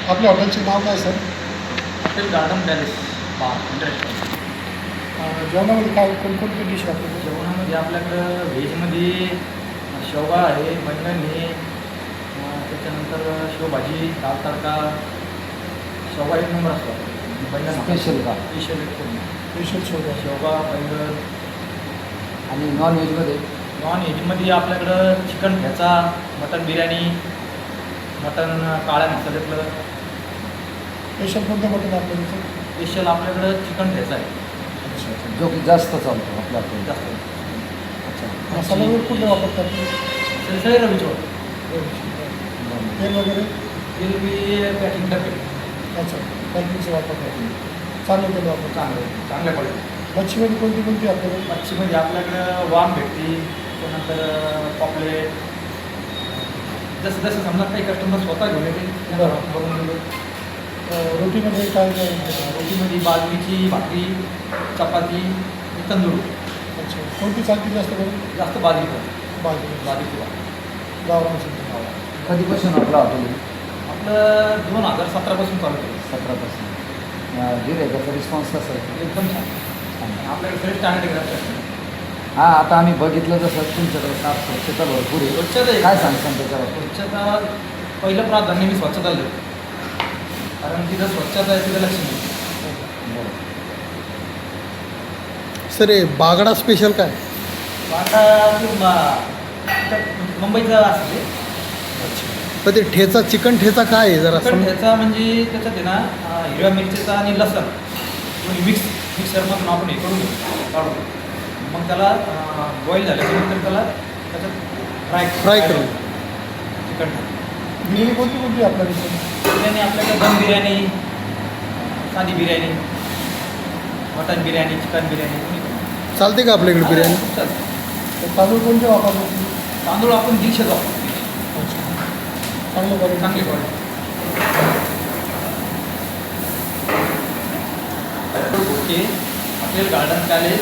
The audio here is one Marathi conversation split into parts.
आपल्या हॉटेलचे नाव काय सर? हॉटेल गार्डन पॅलेस बार इंटरेस्ट. जेवणामध्ये काय कोणकोणते डिश आहे आपल्याकडे? जेवणामध्ये आपल्याकडं व्हेजमध्ये शेवगा आहे, बैंगन आहे, त्याच्यानंतर शेवभाजी, दाल तडका, शेवगा एक नंबर असतो. बैंगन स्पेशल का? स्पेशल एक स्पेशल शेवगा. शेवगा, बैंगन. आणि नॉनव्हेजमध्ये नॉन व्हेजमध्ये आपल्याकडं चिकन ठेचा, मटन बिर्याणी, मटन काळ्या मसाल्यातलं. स्पेशल कोणतं मटण आहे आपल्याकडे? स्पेशल आपल्याकडं चिकन ठेचा आहे जो की जास्त चालतो आपल्याकडे. जास्त. अच्छा. मसाल्यावर कुठले वापरतात? सरी रवीचोळ. तेल वगैरे? तेल बी पॅकिंग करते. अच्छा, पॅकिंगचं वापरतात. चांगलं तेल वापरतात. चांगल्या क्वालिटी. मच्छीमध्ये कोणती कोणती आपल्याकडे? मच्छीमध्ये आपल्याकडं वाम भेटते, त्यानंतर पॉपलेट. जसं जसं समजा काही कस्टमर स्वतः घेऊन येते त्यांना बघून दिलं. रोटीमध्ये काय काय? रोटीमध्ये बाजरीची भाकरी, चपाती, तंदूर. अच्छा, कोणती चालती जास्त करून? जास्त बाजरी बाजरी. बाजरीची भाकरी. गावरान शेती. कधीपासून आपलं हॉटेल? आपलं 2017 पासून चालू केलं. 17पासून. गिऱ्हाईकाचा रिस्पॉन्स कसा आहे? एकदम छान. आपल्याकडे फ्रेश स्टँडर्ड ग्राहक. हां, आता आम्ही बघितलं जसं तुमच्याकडे साफ स्वच्छता भरपूर आहे. स्वच्छता आहे. काय सांगसान त्याच्यावर? स्वच्छता पहिलं प्राधान्य मी स्वच्छता देतो, कारण तिथं स्वच्छता आहे तिथं लक्ष्मी आहे. सर हे बागडा स्पेशल काय? आता मुंबईचं असते. तर ते ठेचा, चिकन ठेचा काय आहे जरा चिकन ठेचा म्हणजे त्याच्यात आहे ना हिरव्या मिरचीचा आणि लसण दोन्ही मिक्सरमधून आपण हे करून घेऊ, काढून. मग त्याला बॉईल झाल्याच्यानंतर त्याला त्याच्यात फ्राय करून. चिकन बिर्याणी कोणती कोणती आपल्याकडे? बिर्याणी आपल्याकडे दम बिर्याणी, साधी बिर्याणी, मटन बिर्याणी, चिकन बिर्याणी दोन्ही पण. चालते का आपल्याकडे बिर्याणी? खूप चालतं. तर तांदूळ कोणते वापरतात? तांदूळ आपण 150 वापरतो. चांगलं क्वालिटी. चांगली quality. Okay. Hotel garden palace,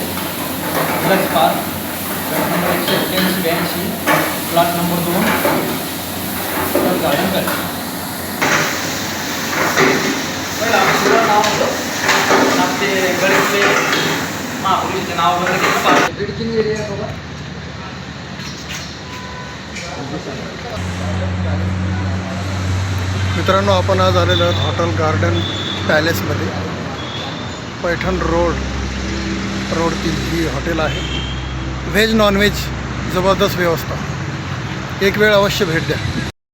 drugs park, number 182, plot number 2, hotel garden palace. पहिलं आमचं नाव होतं आपले गळीतले महापुरुषाचे नाव वगैरे बिडकीन एरिया बघा. मित्रांनो, आपण आज आलेलो आहोत हॉटेल गार्डन पॅलेसमध्ये. पैठण रोडची ही हॉटेल आहे. व्हेज नॉनव्हेज जबरदस्त व्यवस्था. एक वेळ अवश्य भेट द्या.